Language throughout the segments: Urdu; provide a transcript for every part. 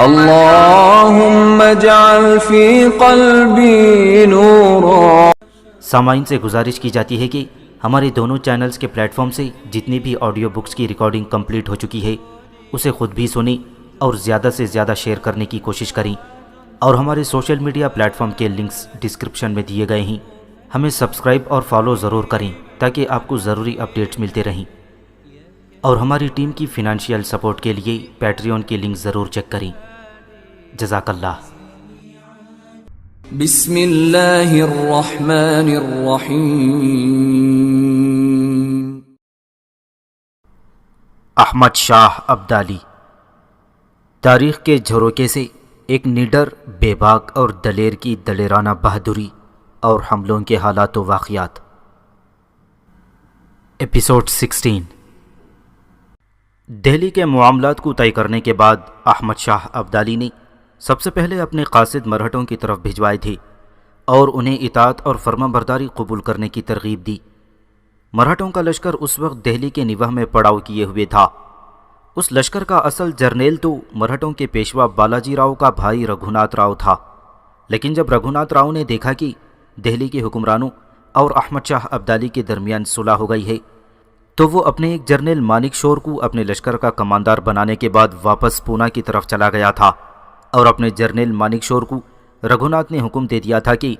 اللهم اجعل في قلبي نورا۔ سامعین سے گزارش کی جاتی ہے کہ ہمارے دونوں چینلز کے پلیٹ فارم سے جتنی بھی آڈیو بکس کی ریکارڈنگ کمپلیٹ ہو چکی ہے اسے خود بھی سنیں اور زیادہ سے زیادہ شیئر کرنے کی کوشش کریں، اور ہمارے سوشل میڈیا پلیٹ فارم کے لنکس ڈسکرپشن میں دیے گئے ہیں، ہمیں سبسکرائب اور فالو ضرور کریں تاکہ آپ کو ضروری اپڈیٹس ملتے رہیں، اور ہماری ٹیم کی فنانشیل سپورٹ کے لیے پیٹریون کی لنک ضرور چیک کریں۔ جزاک اللہ۔ بسم اللہ الرحمن الرحیم۔ احمد شاہ ابدالی تاریخ کے جھروکے سے ایک نڈر، بے باک اور دلیر کی دلیرانہ بہادری اور حملوں کے حالات و واقعات۔ ایپیسوڈ 16۔ دہلی کے معاملات کو طے کرنے کے بعد احمد شاہ ابدالی نے سب سے پہلے اپنے قاصد مرہٹوں کی طرف بھجوائے تھے اور انہیں اطاعت اور فرما برداری قبول کرنے کی ترغیب دی۔ مرہٹوں کا لشکر اس وقت دہلی کے نواح میں پڑاؤ کیے ہوئے تھا۔ اس لشکر کا اصل جرنیل تو مرہٹوں کے پیشوا بالاجی راؤ کا بھائی رگھوناتھ راؤ تھا، لیکن جب رگھوناتھ راؤ نے دیکھا کہ دہلی کے حکمرانوں اور احمد شاہ ابدالی کے درمیان صلح ہو گئی ہے تو وہ اپنے ایک جرنیل مانک شور کو اپنے لشکر کا کماندار بنانے کے بعد واپس پونا کی طرف چلا گیا تھا، اور اپنے جرنیل مانک شور کو رگھوناتھ نے حکم دے دیا تھا کہ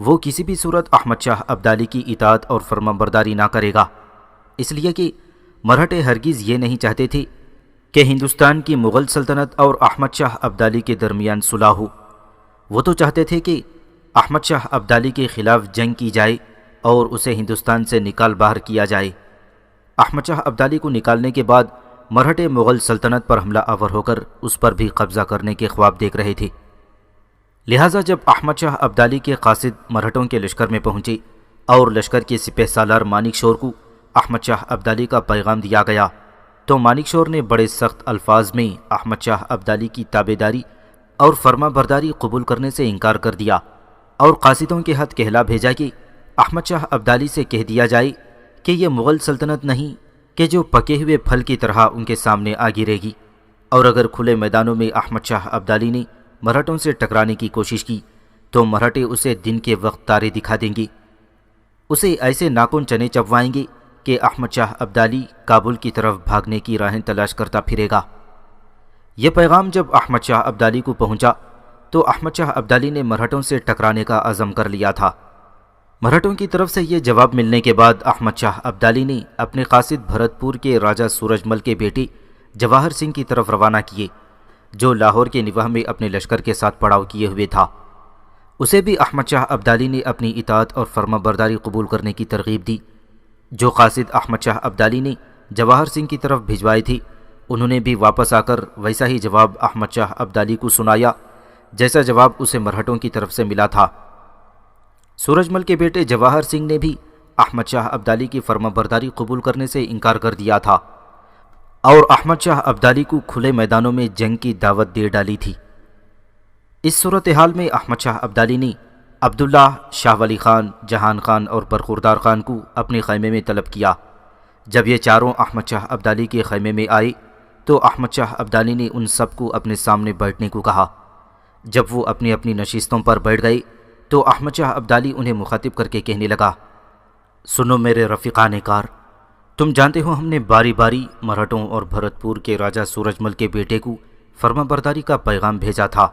وہ کسی بھی صورت احمد شاہ ابدالی کی اطاعت اور فرما برداری نہ کرے گا، اس لیے کہ مرہٹے ہرگز یہ نہیں چاہتے تھے کہ ہندوستان کی مغل سلطنت اور احمد شاہ ابدالی کے درمیان صلح ہو۔ وہ تو چاہتے تھے کہ احمد شاہ ابدالی کے خلاف جنگ کی جائے اور اسے ہندوستان سے نکال باہر کیا جائے۔ احمد شاہ ابدالی کو نکالنے کے بعد مرہٹے مغل سلطنت پر حملہ آور ہو کر اس پر بھی قبضہ کرنے کے خواب دیکھ رہے تھے۔ لہٰذا جب احمد شاہ ابدالی کے قاصد مرہٹوں کے لشکر میں پہنچے اور لشکر کے سپہ سالار مانک شور کو احمد شاہ ابدالی کا پیغام دیا گیا تو مانک شور نے بڑے سخت الفاظ میں احمد شاہ ابدالی کی تابعداری اور فرما برداری قبول کرنے سے انکار کر دیا، اور قاصدوں کے ہاتھ کہلا بھیجا کہ احمد شاہ ابدالی سے کہہ دیا جائے کہ یہ مغل سلطنت نہیں کہ جو پکے ہوئے پھل کی طرح ان کے سامنے آ گرے گی، اور اگر کھلے میدانوں میں احمد شاہ ابدالی نے مرہٹوں سے ٹکرانے کی کوشش کی تو مرہٹے اسے دن کے وقت تارے دکھا دیں گے، اسے ایسے ناخن چنے چبوائیں گے کہ احمد شاہ ابدالی کابل کی طرف بھاگنے کی راہیں تلاش کرتا پھرے گا۔ یہ پیغام جب احمد شاہ ابدالی کو پہنچا تو احمد شاہ ابدالی نے مرہٹوں سے ٹکرانے کا عزم کر لیا تھا۔ مرہٹوں کی طرف سے یہ جواب ملنے کے بعد احمد شاہ ابدالی نے اپنے قاصد بھرت پور کے راجہ سورج مل کے بیٹے جواہر سنگھ کی طرف روانہ کیے، جو لاہور کے نواح میں اپنے لشکر کے ساتھ پڑاؤ کیے ہوئے تھا۔ اسے بھی احمد شاہ ابدالی نے اپنی اطاعت اور فرما برداری قبول کرنے کی ترغیب دی۔ جو قاصد احمد شاہ ابدالی نے جواہر سنگھ کی طرف بھجوائے تھے انہوں نے بھی واپس آ کر ویسا ہی جواب احمد شاہ ابدالی کو سنایا جیسا جواب اسے مرہٹوں کی طرف سے ملا تھا۔ سورج مل کے بیٹے جواہر سنگھ نے بھی احمد شاہ ابدالی کی فرما برداری قبول کرنے سے انکار کر دیا تھا اور احمد شاہ ابدالی کو کھلے میدانوں میں جنگ کی دعوت دے ڈالی تھی۔ اس صورتحال میں احمد شاہ ابدالی نے عبداللہ، شاہ ولی خان، جہان خان اور برخوردار خان کو اپنے خیمے میں طلب کیا۔ جب یہ چاروں احمد شاہ ابدالی کے خیمے میں آئے تو احمد شاہ ابدالی نے ان سب کو اپنے سامنے بیٹھنے کو کہا۔ جب وہ اپنی اپنی نشستوں پر بیٹھ گئے تو احمد شاہ ابدالی انہیں مخاطب کر کے کہنے لگا، سنو میرے رفیقان کار، تم جانتے ہو ہم نے باری باری مرہٹوں اور بھرت پور کے راجہ سورج مل کے بیٹے کو فرما برداری کا پیغام بھیجا تھا،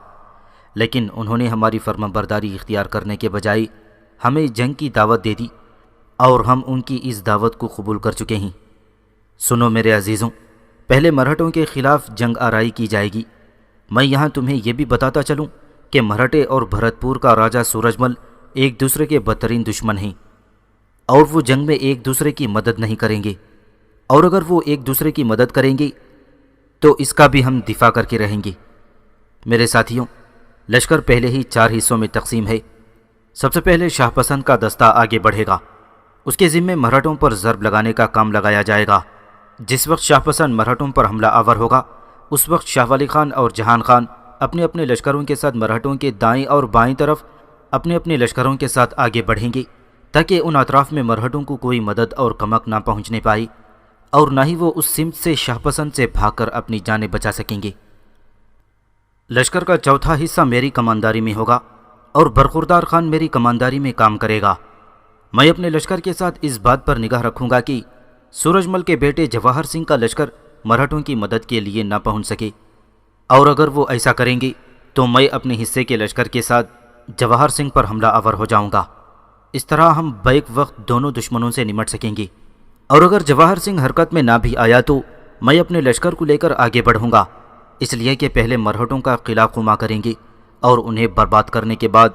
لیکن انہوں نے ہماری فرما برداری اختیار کرنے کے بجائے ہمیں جنگ کی دعوت دے دی، اور ہم ان کی اس دعوت کو قبول کر چکے ہیں۔ سنو میرے عزیزوں، پہلے مرہٹوں کے خلاف جنگ آرائی کی جائے گی۔ میں یہاں تمہیں یہ بھی بتاتا چلوں کہ مرہٹے اور بھرت پور کا راجہ سورج مل ایک دوسرے کے بدترین دشمن ہیں، اور وہ جنگ میں ایک دوسرے کی مدد نہیں کریں گے، اور اگر وہ ایک دوسرے کی مدد کریں گے تو اس کا بھی ہم دفاع کر کے رہیں گے۔ میرے ساتھیوں، لشکر پہلے ہی 4 حصوں میں تقسیم ہے۔ سب سے پہلے شاہ پسند کا دستہ آگے بڑھے گا، اس کے ذمے مرہٹوں پر ضرب لگانے کا کام لگایا جائے گا۔ جس وقت شاہ پسند مرہٹوں پر حملہ آور ہوگا اس وقت شاہ ولی خان اور جہان خان اپنے اپنے لشکروں کے ساتھ مرہٹوں کے دائیں اور بائیں طرف اپنے اپنے لشکروں کے ساتھ آگے بڑھیں گے تاکہ ان اطراف میں مرہٹوں کو کوئی مدد اور کمک نہ پہنچنے پائے، اور نہ ہی وہ اس سمت سے شاہ پسند سے بھاگ کر اپنی جانیں بچا سکیں گے۔ لشکر کا چوتھا حصہ میری کمانداری میں ہوگا اور برخوردار خان میری کمانداری میں کام کرے گا۔ میں اپنے لشکر کے ساتھ اس بات پر نگاہ رکھوں گا کہ سورج مل کے بیٹے جواہر سنگھ کا لشکر مرہٹوں کی مدد کے لیے نہ پہنچ سکے، اور اگر وہ ایسا کریں گے تو میں اپنے حصے کے لشکر کے ساتھ جواہر سنگھ پر حملہ آور ہو جاؤں گا۔ اس طرح ہم بیک وقت دونوں دشمنوں سے نمٹ سکیں گے، اور اگر جواہر سنگھ حرکت میں نہ بھی آیا تو میں اپنے لشکر کو لے کر آگے بڑھوں گا، اس لیے کہ پہلے مرہٹوں کا قلعہ خما کریں گے اور انہیں برباد کرنے کے بعد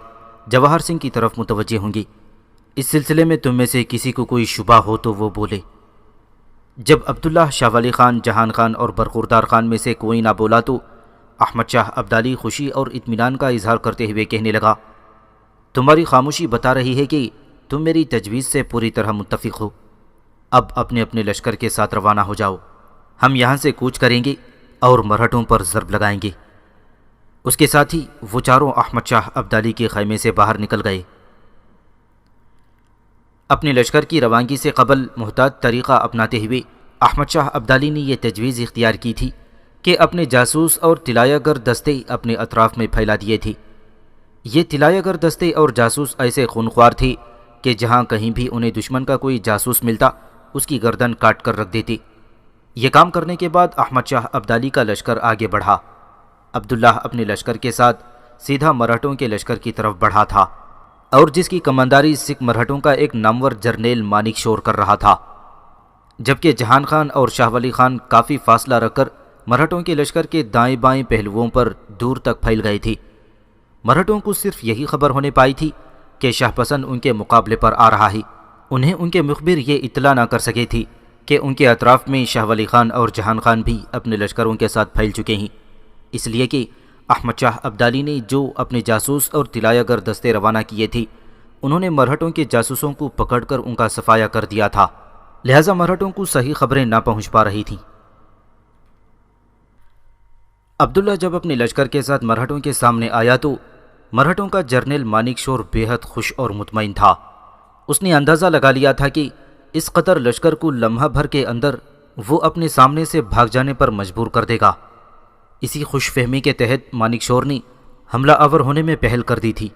جواہر سنگھ کی طرف متوجہ ہوں گے۔ اس سلسلے میں تم میں سے کسی کو کوئی شبہ ہو تو وہ بولے۔ جب عبداللہ، شاہ ولی خان، جہان خان اور برخوردار خان میں سے کوئی نہ بولا تو احمد شاہ ابدالی خوشی اور اطمینان کا اظہار کرتے ہوئے کہنے لگا، تمہاری خاموشی بتا رہی ہے کہ تم میری تجویز سے پوری طرح متفق ہو۔ اب اپنے اپنے لشکر کے ساتھ روانہ ہو جاؤ، ہم یہاں سے کوچ کریں گے اور مرہٹوں پر ضرب لگائیں گے۔ اس کے ساتھ ہی وہ چاروں احمد شاہ ابدالی کے خیمے سے باہر نکل گئے۔ اپنے لشکر کی روانگی سے قبل محتاط طریقہ اپناتے ہوئے احمد شاہ ابدالی نے یہ تجویز اختیار کی تھی کہ اپنے جاسوس اور طلایہ گر دستے اپنے اطراف میں پھیلا دیے تھے۔ یہ طلایہ گر دستے اور جاسوس ایسے خونخوار تھے کہ جہاں کہیں بھی انہیں دشمن کا کوئی جاسوس ملتا اس کی گردن کاٹ کر رکھ دیتے۔ یہ کام کرنے کے بعد احمد شاہ ابدالی کا لشکر آگے بڑھا۔ عبداللہ اپنے لشکر کے ساتھ سیدھا مرہٹوں کے لشکر کی طرف بڑھا تھا، اور جس کی کمانداری سکھ مرہٹوں کا ایک نامور جرنیل مانک شور کر رہا تھا، جبکہ جہان خان اور شاہ ولی خان کافی فاصلہ رکھ کر مرہٹوں کے لشکر کے دائیں بائیں پہلوؤں پر دور تک پھیل گئے تھے۔ مرہٹوں کو صرف یہی خبر ہونے پائی تھی کہ شاہ پسند ان کے مقابلے پر آ رہا ہے۔ انہیں ان کے مخبر یہ اطلاع نہ کر سکے تھی کہ ان کے اطراف میں شاہ ولی خان اور جہان خان بھی اپنے لشکروں کے ساتھ پھیل چکے ہیں، اس لیے کہ احمد شاہ ابدالی نے جو اپنے جاسوس اور طلایہ گر دستے روانہ کیے تھے انہوں نے مرہٹوں کے جاسوسوں کو پکڑ کر ان کا صفایا کر دیا تھا، لہٰذا مرہٹوں کو صحیح خبریں نہ پہنچ پا رہی تھیں۔ عبداللہ جب اپنے لشکر کے ساتھ مرہٹوں کے سامنے آیا تو مرہٹوں کا جرنیل مانک شور بے حد خوش اور مطمئن تھا۔ اس نے اندازہ لگا لیا تھا کہ اس قطر لشکر کو لمحہ بھر کے اندر وہ اپنے سامنے سے بھاگ جانے پر مجبور کر دے گا۔ اسی خوش فہمی کے تحت مانک شور نے حملہ آور ہونے میں پہل کر دی تھی۔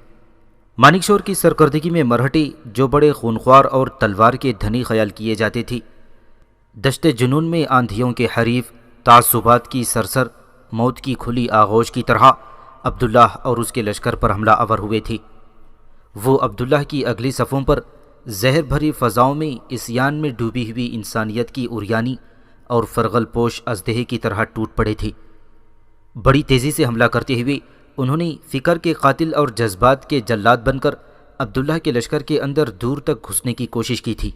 مانک شور کی سرکردگی میں مرہٹے، جو بڑے خونخوار اور تلوار کے دھنی خیال کیے جاتے تھے، دشت جنون میں آندھیوں کے حریف، تعصبات کی سرسر، موت کی کھلی آغوش کی طرح عبداللہ اور اس کے لشکر پر حملہ آور ہوئے تھے۔ وہ عبداللہ کی اگلی صفوں پر زہر بھری فضاؤں میں عصیان میں ڈوبی ہوئی انسانیت کی عریانی اور فرغل پوش اژدہے کی طرح ٹوٹ پڑے تھے۔ بڑی تیزی سے حملہ کرتے ہوئے انہوں نے فکر کے قاتل اور جذبات کے جلاد بن کر عبداللہ کے لشکر کے اندر دور تک گھسنے کی کوشش کی تھی۔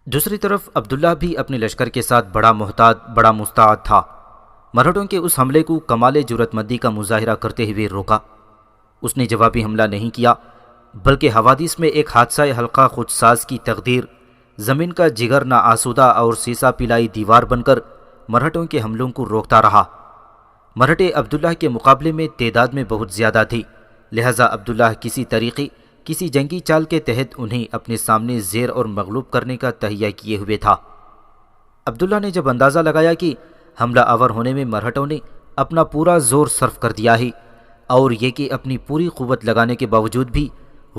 دوسری طرف عبداللہ بھی اپنے لشکر کے ساتھ بڑا محتاط، بڑا مستعد تھا۔ مرہٹوں کے اس حملے کو کمال جرأت مندی کا مظاہرہ کرتے ہوئے روکا۔ اس نے جوابی حملہ نہیں کیا، بلکہ حوادث میں ایک حادثہ حلقہ خودساز کی تقدیر، زمین کا جگر نہ آسودہ اور سیسا پلائی دیوار بن کر مرہٹوں کے حملوں کو روکتا رہا۔ مرہٹے عبداللہ کے مقابلے میں تعداد میں بہت زیادہ تھی، لہٰذا عبداللہ کسی طریقے، کسی جنگی چال کے تحت انہیں اپنے سامنے زیر اور مغلوب کرنے کا تہیہ کیے ہوئے تھا۔ عبداللہ نے جب اندازہ لگایا کہ حملہ آور ہونے میں مرہٹوں نے اپنا پورا زور صرف کر دیا ہے، اور یہ کہ اپنی پوری قوت لگانے کے باوجود بھی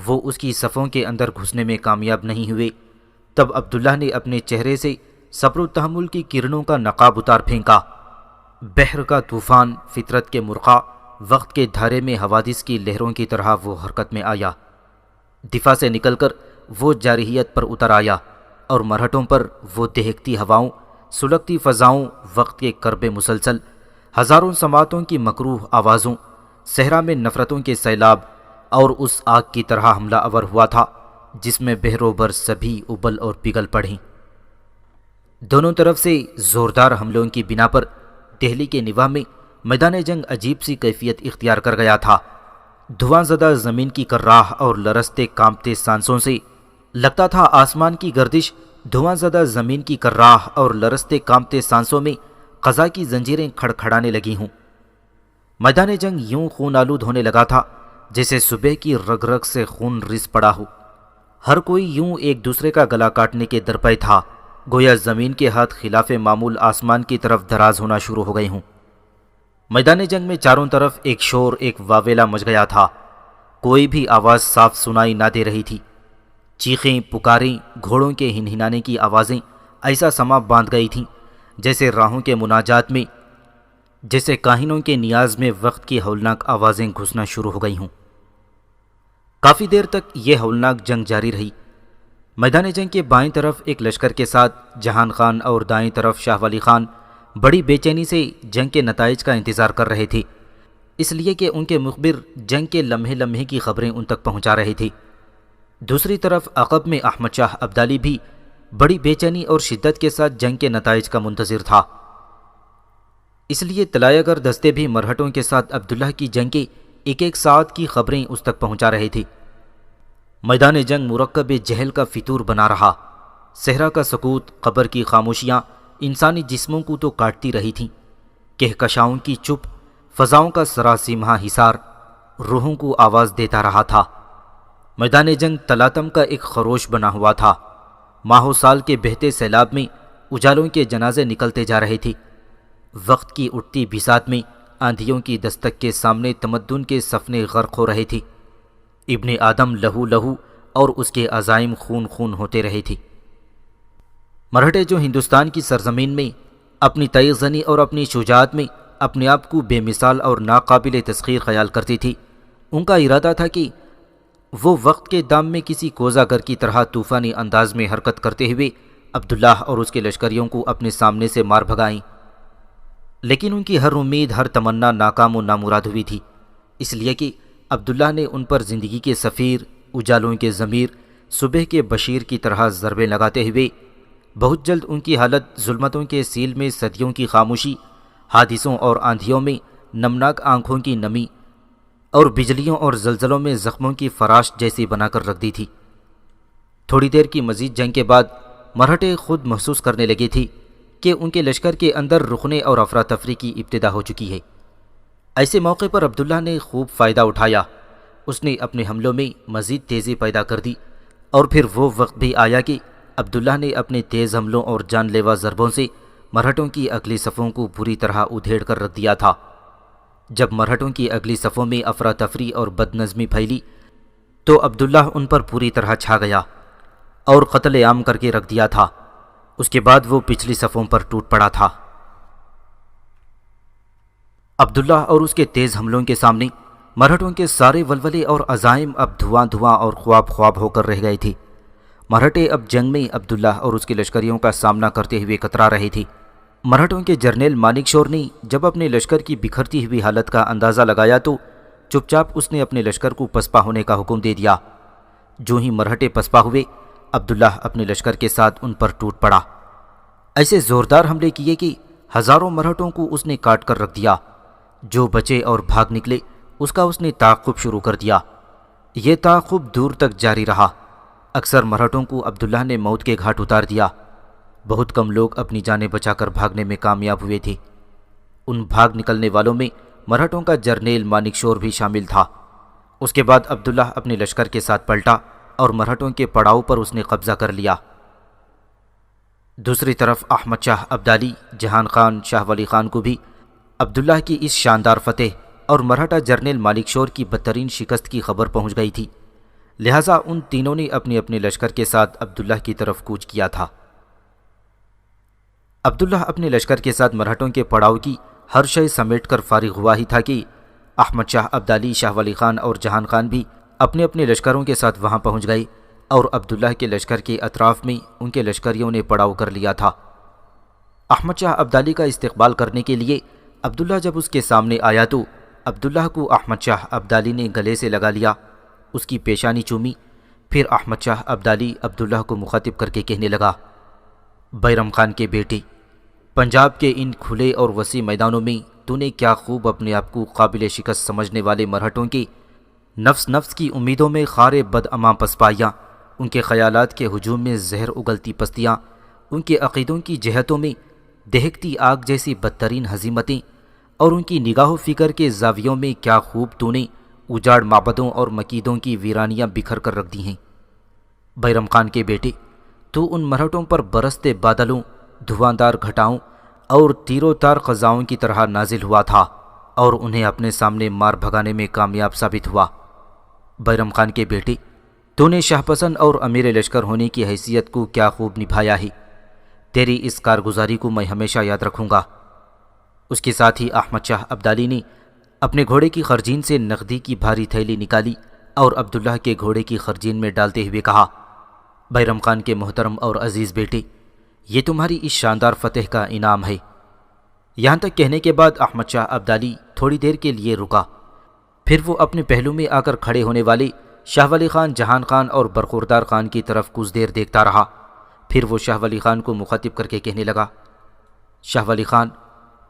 وہ اس کی صفوں کے اندر گھسنے میں کامیاب نہیں ہوئے، تب عبداللہ نے اپنے چہرے سے صبر و تحمل کی کرنوں کا نقاب اتار پھینکا۔ بحر کا طوفان، فطرت کے مرقع، وقت کے دھارے میں حوادث کی لہروں کی طرح وہ حرکت میں آیا۔ دفاع سے نکل کر وہ جارحیت پر اتر آیا، اور مرہٹوں پر وہ دہکتی ہواؤں، سلگتی فضاؤں، وقت کے کرب مسلسل، ہزاروں سماعتوں کی مکروہ آوازوں، صحرا میں نفرتوں کے سیلاب، اور اس آگ کی طرح حملہ آور ہوا تھا جس میں بحر و بر سبھی ابل اور پگھل پڑیں۔ دونوں طرف سے زوردار حملوں کی بنا پر دہلی کے نواح میں میدان جنگ عجیب سی کیفیت اختیار کر گیا تھا۔ دھواں زدہ زمین کی کراہ اور لرزتے کانپتے سانسوں سے لگتا تھا آسمان کی گردش دھواں زدہ زمین کی کراہ اور لرزتے کانپتے سانسوں میں قضا کی زنجیریں کھڑکھڑانے لگی ہوں۔ میدان جنگ یوں خون آلود ہونے لگا تھا جیسے صبح کی رگ رگ سے خون رس پڑا ہو۔ ہر کوئی یوں ایک دوسرے کا گلا کاٹنے کے درپے تھا، گویا زمین کے ہاتھ خلاف معمول آسمان کی طرف دراز ہونا شروع ہو گئے ہوں۔ میدان جنگ میں چاروں طرف ایک شور، ایک واویلا مچ گیا تھا۔ کوئی بھی آواز صاف سنائی نہ دے رہی تھی۔ چیخیں، پکاریں، گھوڑوں کے ہنہنانے کی آوازیں ایسا سما باندھ گئی تھیں جیسے راہوں کے مناجات میں، جیسے کاہنوں کے نیاز میں وقت کی ہولناک آوازیں گھسنا شروع ہو گئی ہوں۔ کافی دیر تک یہ ہولناک جنگ جاری رہی۔ میدان جنگ کے بائیں طرف ایک لشکر کے ساتھ جہان خان اور دائیں طرف شاہ ولی خان بڑی بے چینی سے جنگ کے نتائج کا انتظار کر رہے تھے، اس لیے کہ ان کے مخبر جنگ کے لمحے لمحے کی خبریں ان تک پہنچا رہے تھے۔ دوسری طرف عقب میں احمد شاہ ابدالی بھی بڑی بے چینی اور شدت کے ساتھ جنگ کے نتائج کا منتظر تھا، اس لیے طلایہ گر دستے بھی مرہٹوں کے ساتھ عبداللہ کی جنگ کے ایک ایک ساعت کی خبریں اس تک پہنچا رہے تھے۔ میدان جنگ مرکب جہل کا فطور بنا رہا۔ صحرا کا سکوت، قبر کی خاموشیاں انسانی جسموں کو تو کاٹتی رہی تھیں، کہکشاؤں کی چپ، فضاؤں کا سراسیمہ حصار روحوں کو آواز دیتا رہا تھا۔ میدان جنگ تلاتم کا ایک خروش بنا ہوا تھا۔ ماہ و سال کے بہتے سیلاب میں اجالوں کے جنازے نکلتے جا رہے تھے۔ وقت کی اٹھتی بساط میں آندھیوں کی دستک کے سامنے تمدن کے سفنے غرق ہو رہے تھے۔ ابن آدم لہو لہو اور اس کے عزائم خون خون ہوتے رہے تھے۔ مرہٹے جو ہندوستان کی سرزمین میں اپنی تیغ زنی اور اپنی شجاعت میں اپنے آپ کو بے مثال اور ناقابل تسخیر خیال کرتی تھی، ان کا ارادہ تھا کہ وہ وقت کے دام میں کسی کوزہ گر کی طرح طوفانی انداز میں حرکت کرتے ہوئے عبداللہ اور اس کے لشکریوں کو اپنے سامنے سے مار بھگائیں، لیکن ان کی ہر امید، ہر تمنا ناکام و نامراد ہوئی تھی، اس لیے کہ عبداللہ نے ان پر زندگی کے سفیر، اجالوں کے ضمیر، صبح کے بشیر کی طرح ضربیں لگاتے ہوئے بہت جلد ان کی حالت ظلمتوں کے سیل میں صدیوں کی خاموشی، حادثوں اور آندھیوں میں نمناک آنکھوں کی نمی اور بجلیوں اور زلزلوں میں زخموں کی فراش جیسی بنا کر رکھ دی تھی۔ تھوڑی دیر کی مزید جنگ کے بعد مرہٹے خود محسوس کرنے لگے تھے کہ ان کے لشکر کے اندر رکنے اور افراتفری کی ابتدا ہو چکی ہے۔ ایسے موقع پر عبداللہ نے خوب فائدہ اٹھایا۔ اس نے اپنے حملوں میں مزید تیزی پیدا کر دی، اور پھر وہ وقت بھی آیا کہ عبداللہ نے اپنے تیز حملوں اور جان لیوا ضربوں سے مرہٹوں کی اگلی صفوں کو بری طرح ادھیڑ کر رکھ دیا تھا۔ جب مرہٹوں کی اگلی صفوں میں افراتفری اور بد نظمی پھیلی تو عبداللہ ان پر پوری طرح چھا گیا اور قتل عام کر کے رکھ دیا تھا۔ اس کے بعد وہ پچھلی صفوں پر ٹوٹ پڑا تھا۔ عبداللہ اور اس کے تیز حملوں کے سامنے مرہٹوں کے سارے ولولے اور عزائم اب دھواں دھواں اور خواب خواب ہو کر رہ گئے تھے۔ مرہٹے اب جنگ میں عبداللہ اور اس کے لشکریوں کا سامنا کرتے ہوئے کترا رہے تھے۔ مرہٹوں کے جرنیل مانک شور نے جب اپنے لشکر کی بکھرتی ہوئی حالت کا اندازہ لگایا تو چپ چاپ اس نے اپنے لشکر کو پسپا ہونے کا حکم دے دیا۔ جو ہی مرہٹے پسپا ہوئے، عبداللہ اپنے لشکر کے ساتھ ان پر ٹوٹ پڑا۔ ایسے زوردار حملے کیے کہ ہزاروں مرہٹوں کو اس نے کاٹ کر رکھ دیا۔ جو بچے اور بھاگ نکلے اس کا اس نے تعاقب شروع کر دیا۔ یہ تعاقب دور تک جاری رہا۔ اکثر مرہٹوں کو عبداللہ نے موت کے گھاٹ اتار دیا۔ بہت کم لوگ اپنی جانیں بچا کر بھاگنے میں کامیاب ہوئے تھے۔ ان بھاگ نکلنے والوں میں مرہٹوں کا جرنیل مانک شور بھی شامل تھا۔ اس کے بعد عبداللہ اپنے لشکر کے ساتھ پلٹا اور مرہٹوں کے پڑاؤ پر اس نے قبضہ کر لیا۔ دوسری طرف احمد شاہ ابدالی، جہان خان، شاہ ولی خان کو بھی عبداللہ کی اس شاندار فتح اور مرہٹا جرنیل مانک شور کی بدترین شکست کی خبر پہنچ گئی تھی، لہٰذا ان تینوں نے اپنے اپنے لشکر کے ساتھ عبداللہ کی طرف کوچ کیا تھا۔ عبداللہ اپنے لشکر کے ساتھ مرہٹوں کے پڑاؤ کی ہر شے سمیٹ کر فارغ ہوا ہی تھا کہ احمد شاہ ابدالی، شاہ ولی خان اور جہان خان بھی اپنے اپنے لشکروں کے ساتھ وہاں پہنچ گئے اور عبداللہ کے لشکر کے اطراف میں ان کے لشکریوں نے پڑاؤ کر لیا تھا۔ احمد شاہ ابدالی کا استقبال کرنے کے لیے عبداللہ جب اس کے سامنے آیا تو عبداللہ کو احمد شاہ ابدالی نے گلے سے لگا لیا، اس کی پیشانی چومی، پھر احمد شاہ ابدالی عبداللہ کو مخاطب کر کے کہنے لگا، بیرم خان کے بیٹے، پنجاب کے ان کھلے اور وسیع میدانوں میں تو نے کیا خوب اپنے آپ کو قابل شکست سمجھنے والے مرہٹوں کے نفس کی امیدوں میں خار بد اما پسپائیاں، ان کے خیالات کے ہجوم میں زہر اگلتی پستیاں، ان کے عقیدوں کی جہتوں میں دہکتی آگ جیسی بدترین ہزیمتیں، اور ان کی نگاہ و فکر کے زاویوں میں کیا خوب تو نے اجاڑ معبدوں اور مقیدوں کی ویرانیاں بکھر کر رکھ دی ہیں۔ بیرم خان کے بیٹے، تو ان مرہٹوں پر برستے بادلوں، دھواں دار گھٹاؤں اور تیرو تار خزاؤں کی طرح نازل ہوا تھا۔ اور انہیں اپنے سامنے مار بھگانے میں کامیاب ثابت ہوا۔ بیرم خان کے بیٹے، تو نے شاہ پسند اور امیر لشکر ہونے کی حیثیت کو کیا خوب نبھایا ہے، تیری اس کارگزاری کو میں ہمیشہ یاد رکھوں گا۔ اس کے ساتھ ہی احمد شاہ ابدالی نے اپنے گھوڑے کی خرجین سے نقدی کی بھاری تھیلی نکالی اور عبداللہ کے گھوڑے کی خرجین میں ڈالتے ہوئے کہا، بیرم خان کے محترم اور عزیز بیٹے، یہ تمہاری اس شاندار فتح کا انعام ہے۔ یہاں تک کہنے کے بعد احمد شاہ ابدالی تھوڑی دیر کے لیے رکا، پھر وہ اپنے پہلو میں آ کر کھڑے ہونے والے شاہ ولی خان، جہان خان اور برخوردار خان کی طرف کچھ دیر دیکھتا رہا۔ پھر وہ شاہ ولی خان کو مخاطب کر کے کہنے لگا، شاہ ولی خان،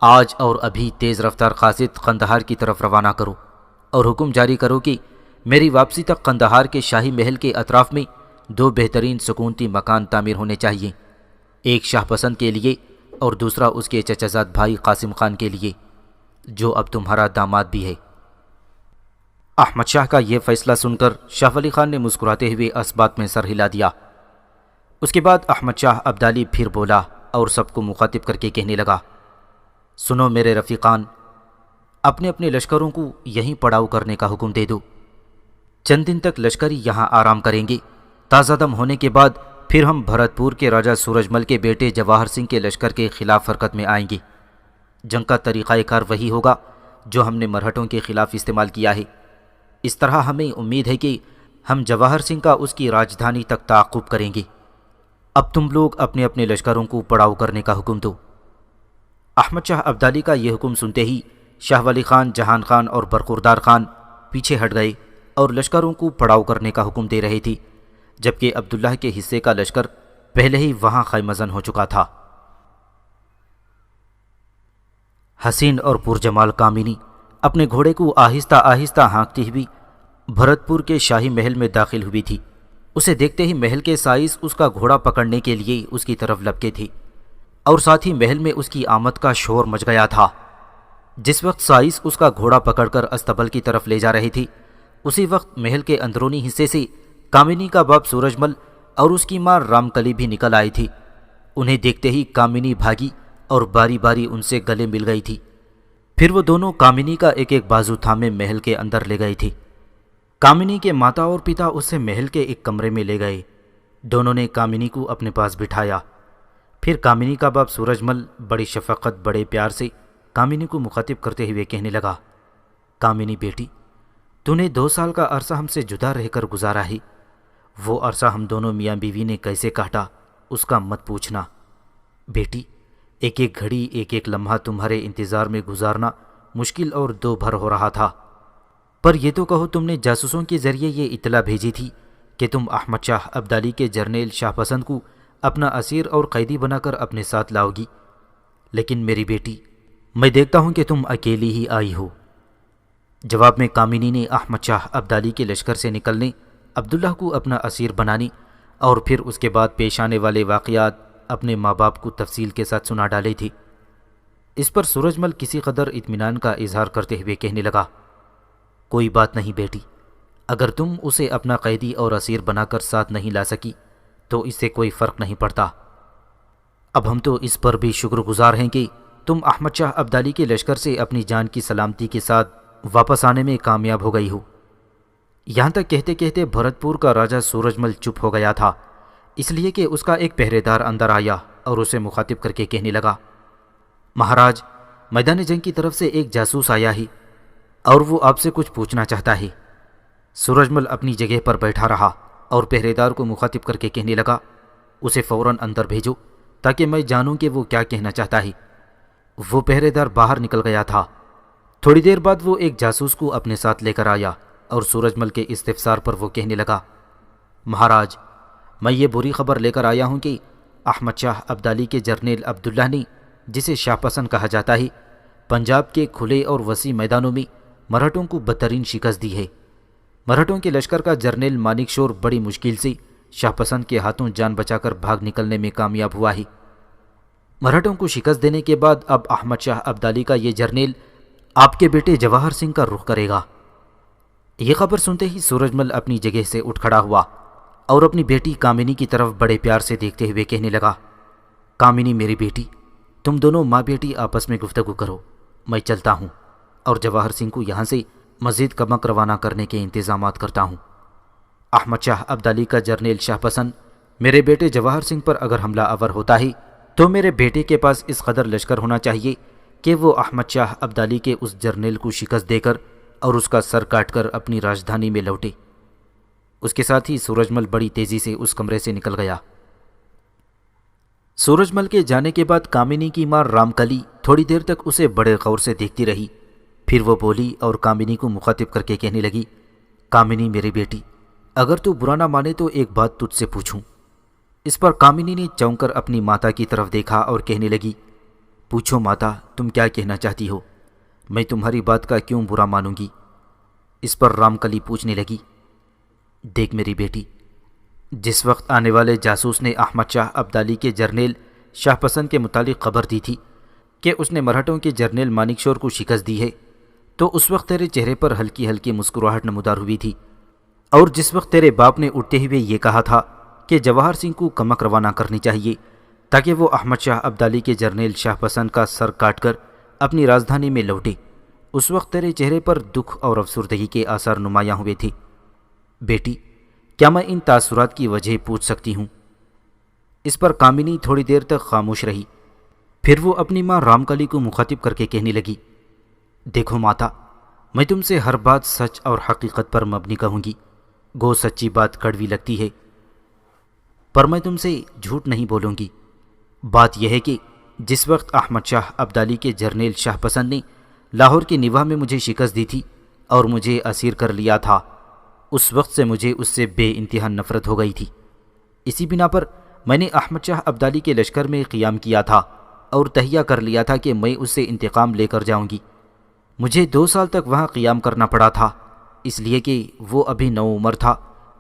آج اور ابھی تیز رفتار قاصد قندھار کی طرف روانہ کرو اور حکم جاری کرو کہ میری واپسی تک قندھار کے شاہی محل کے اطراف میں 2 بہترین سکونتی مکان تعمیر ہونے چاہیے، ایک شاہ پسند کے لیے اور دوسرا اس کے چچا زاد بھائی قاسم خان کے لیے، جو اب تمہارا داماد بھی ہے۔ احمد شاہ کا یہ فیصلہ سن کر شاہ ولی خان نے مسکراتے ہوئے اسبات میں سر ہلا دیا۔ اس کے بعد احمد شاہ ابدالی پھر بولا اور سب کو مخاطب کر کے کہنے لگا، سنو میرے رفیقان، اپنے اپنے لشکروں کو یہیں پڑاؤ کرنے کا حکم دے دو۔ چند دن تک لشکری یہاں آرام کریں گے، تازہ دم ہونے کے بعد پھر ہم بھرت پور کے راجہ سورج مل کے بیٹے جواہر سنگھ کے لشکر کے خلاف حرکت میں آئیں گے۔ جنگ کا طریقہ کار وہی ہوگا جو ہم نے مرہٹوں کے خلاف استعمال کیا ہے۔ اس طرح ہمیں امید ہے کہ ہم جواہر سنگھ کا اس کی راجدھانی تک تعاقب کریں گے۔ اب تم لوگ اپنے اپنے لشکروں کو پڑاؤ کرنے کا حکم دو۔ احمد شاہ ابدالی کا یہ حکم سنتے ہی شاہ ولی خان، جہان خان اور برخوردار خان پیچھے ہٹ گئے اور لشکروں کو پڑاؤ کرنے کا حکم دے رہے تھے، جبکہ عبداللہ کے حصے کا لشکر پہلے ہی وہاں خیمہ زن ہو چکا تھا۔ حسین اور پرجمال کامنی اپنے گھوڑے کو آہستہ آہستہ ہانکتی ہوئی بھرت پور کے شاہی محل میں داخل ہوئی تھی۔ اسے دیکھتے ہی محل کے سائس اس کا گھوڑا پکڑنے کے لیے اس کی طرف لپکے تھے اور ساتھ ہی محل میں اس کی آمد کا شور مچ گیا تھا۔ جس وقت سائس اس کا گھوڑا پکڑ کر استبل کی طرف لے جا رہے تھے، اسی وقت محل کے اندرونی حصے سے کامنی کا باپ سورج مل اور اس کی ماں رام کلی بھی نکل آئی تھی۔ انہیں دیکھتے ہی کامنی بھاگی اور باری باری ان سے گلے مل گئی تھی۔ پھر وہ دونوں کامنی کا ایک ایک بازو تھامے محل کے اندر لے گئی تھی۔ کامنی کے ماتا اور پتا اسے محل کے ایک کمرے میں لے گئے۔ دونوں نے کامنی کو اپنے پاس بٹھایا۔ پھر کامنی کا باپ سورج مل بڑی شفقت، بڑے پیار سے کامنی کو مخاطب کرتے ہوئے کہنے لگا، کامنی بیٹی، تو نے 2 سال کا عرصہ ہم سے جدا رہ کر گزارا ہے۔ وہ عرصہ ہم دونوں میاں بیوی نے کیسے کاٹا اس کا مت پوچھنا۔ بیٹی، ایک ایک گھڑی، ایک ایک لمحہ تمہارے انتظار میں گزارنا مشکل اور دو بھر ہو رہا تھا۔ پر یہ تو کہو، تم نے جاسوسوں کے ذریعے یہ اطلاع بھیجی تھی کہ تم احمد شاہ ابدالی کے جرنیل شاہ پسند کو اپنا اسیر اور قیدی بنا کر اپنے ساتھ لاؤ گی، لیکن میری بیٹی، میں دیکھتا ہوں کہ تم اکیلی ہی آئی ہو۔ جواب میں کامنی نے احمد شاہ ابدالی کے لشکر سے نکلنے، عبداللہ کو اپنا اسیر بنانے اور پھر اس کے بعد پیش آنے والے واقعات اپنے ماں باپ کو تفصیل کے ساتھ سنا ڈالے تھے۔ اس پر سورج مل کسی قدر اطمینان کا اظہار کرتے ہوئے کہنے لگا، کوئی بات نہیں بیٹی، اگر تم اسے اپنا قیدی اور اسیر بنا کر ساتھ نہیں لا سکی تو اس سے کوئی فرق نہیں پڑتا۔ اب ہم تو اس پر بھی شکر گزار ہیں کہ تم احمد شاہ ابدالی کے لشکر سے اپنی جان کی سلامتی کے ساتھ واپس آنے میں کامیاب ہو گئی ہو۔ یہاں تک کہتے کہتے بھرت پور کا راجہ سورج مل چپ ہو گیا تھا، اس لیے کہ اس کا ایک پہرے دار اندر آیا اور اسے مخاطب کر کے کہنے لگا، مہاراج، میدان جنگ کی طرف سے ایک جاسوس آیا ہے اور وہ آپ سے کچھ پوچھنا چاہتا ہے۔ سورج مل اپنی جگہ پر بیٹھا رہا اور پہرے دار کو مخاطب کر کے کہنے لگا، اسے فوراً اندر بھیجو تاکہ میں جانوں کہ وہ کیا کہنا چاہتا ہے۔ وہ پہرے دار باہر نکل گیا تھا۔ تھوڑی دیر بعد وہ ایک جاسوس کو اپنے ساتھ لے کر آیا اور سورج مل کے استفسار پر وہ کہنے لگا، مہاراج، میں یہ بری خبر لے کر آیا ہوں کہ احمد شاہ ابدالی کے جرنیل عبداللہ نے، جسے شاہ پسند کہا جاتا ہے، پنجاب کے کھلے اور وسیع میدانوں میں مرہٹوں کو بدترین شکست دی ہے۔ مرہٹوں کے لشکر کا جرنیل مانک شور بڑی مشکل سے شاہ پسند کے ہاتھوں جان بچا کر بھاگ نکلنے میں کامیاب ہوا ہے۔ مرہٹوں کو شکست دینے کے بعد اب احمد شاہ ابدالی کا یہ جرنیل آپ کے بیٹے جواہر سنگھ کا رخ کرے گا۔ یہ خبر سنتے ہی سورج مل اپنی جگہ سے اٹھ کھڑا ہوا اور اپنی بیٹی کامنی کی طرف بڑے پیار سے دیکھتے ہوئے کہنے لگا، کامنی میری بیٹی، تم دونوں ماں بیٹی آپس میں گفتگو کرو، میں چلتا ہوں۔ اور جواہر سنگھ کو یہاں سے مزید کمک روانہ کرنے کے انتظامات کرتا ہوں۔ احمد شاہ ابدالی کا جرنیل شاہ پسند میرے بیٹے جواہر سنگھ پر اگر حملہ آور ہوتا ہے تو میرے بیٹے کے پاس اس قدر لشکر ہونا چاہیے کہ وہ احمد شاہ ابدالی کے اس جرنیل کو شکست دے کر اور اس کا سر کاٹ کر اپنی راجدھانی میں لوٹے۔ اس کے ساتھ ہی سورج مل بڑی تیزی سے اس کمرے سے نکل گیا۔ سورج مل کے جانے کے بعد کامنی کی ماں رام کلی تھوڑی دیر تک اسے بڑے غور سے دیکھتی رہی، پھر وہ بولی اور کامنی کو مخاطب کر کے کہنے لگی، کامنی میری بیٹی، اگر تو برا نہ مانے تو ایک بات تجھ سے پوچھوں۔ اس پر کامنی نے چونک کر اپنی ماتا کی طرف دیکھا اور کہنے لگی، پوچھو ماتا، تم کیا کہنا چاہتی ہو؟ میں تمہاری بات کا کیوں برا مانوں گی؟ اس پر رام کلی پوچھنے لگی، دیکھ میری بیٹی، جس وقت آنے والے جاسوس نے احمد شاہ ابدالی کے جرنیل شاہ پسند کے متعلق خبر دی تھی کہ اس نے مرہٹوں کے جرنیل مانک شور کو شکست دی ہے، تو اس وقت تیرے چہرے پر ہلکی ہلکی مسکراہٹ نمودار ہوئی تھی، اور جس وقت تیرے باپ نے اٹھتے ہوئے یہ کہا تھا کہ جواہر سنگھ کو کمک روانہ کرنی چاہیے تاکہ وہ احمد شاہ ابدالی کے جرنیل شاہ پسند کا سر کاٹ کر اپنی راجدھانی میں لوٹے، اس وقت تیرے چہرے پر دکھ اور افسردگی کے آثار نمایاں ہوئے تھے۔ بیٹی، کیا میں ان تاثرات کی وجہ پوچھ سکتی ہوں؟ اس پر کامنی تھوڑی دیر تک خاموش رہی، پھر وہ اپنی ماں رام کلی کو مخاطب کر کے کہنے لگی، دیکھو ماتا، میں تم سے ہر بات سچ اور حقیقت پر مبنی کہوں گی، گو سچی بات کڑوی لگتی ہے، پر میں تم سے جھوٹ نہیں بولوں گی۔ بات یہ ہے کہ جس وقت احمد شاہ ابدالی کے جرنیل شاہ پسند نے لاہور کی نواح میں مجھے شکست دی تھی اور مجھے اسیر کر لیا تھا، اس وقت سے مجھے اس سے بے انتہا نفرت ہو گئی تھی۔ اسی بنا پر میں نے احمد شاہ ابدالی کے لشکر میں قیام کیا تھا اور تہیہ کر لیا تھا کہ میں اس سے انتقام لے کر جاؤں گی۔ مجھے 2 سال تک وہاں قیام کرنا پڑا تھا، اس لیے کہ وہ ابھی نو عمر تھا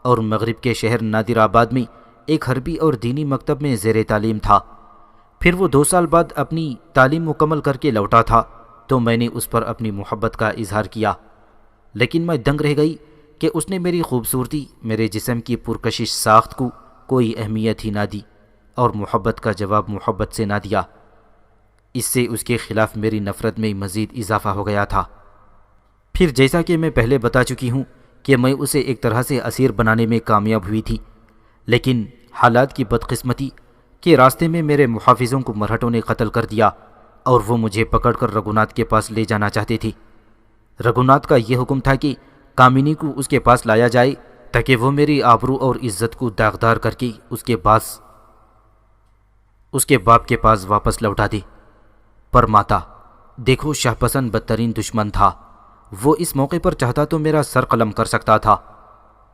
اور مغرب کے شہر نادر آباد میں ایک حربی اور دینی مکتب میں زیر تعلیم تھا۔ پھر وہ 2 سال بعد اپنی تعلیم مکمل کر کے لوٹا تھا تو میں نے اس پر اپنی محبت کا اظہار کیا، لیکن میں دنگ رہ گئی کہ اس نے میری خوبصورتی، میرے جسم کی پرکشش ساخت کو کوئی اہمیت ہی نہ دی اور محبت کا جواب محبت سے نہ دیا۔ اس سے اس کے خلاف میری نفرت میں مزید اضافہ ہو گیا تھا۔ پھر جیسا کہ میں پہلے بتا چکی ہوں کہ میں اسے ایک طرح سے اسیر بنانے میں کامیاب ہوئی تھی، لیکن حالات کی بدقسمتی کہ راستے میں میرے محافظوں کو مرہٹوں نے قتل کر دیا اور وہ مجھے پکڑ کر رگھوناتھ کے پاس لے جانا چاہتے تھے۔ رگھوناتھ کا یہ حکم تھا کہ کامنی کو اس کے پاس لایا جائے تاکہ وہ میری آبرو اور عزت کو داغدار کر کے اس کے باپ کے پاس واپس لوٹا دے۔ پر ماتا، دیکھو، شاہ پسند بدترین دشمن تھا، وہ اس موقع پر چاہتا تو میرا سر قلم کر سکتا تھا،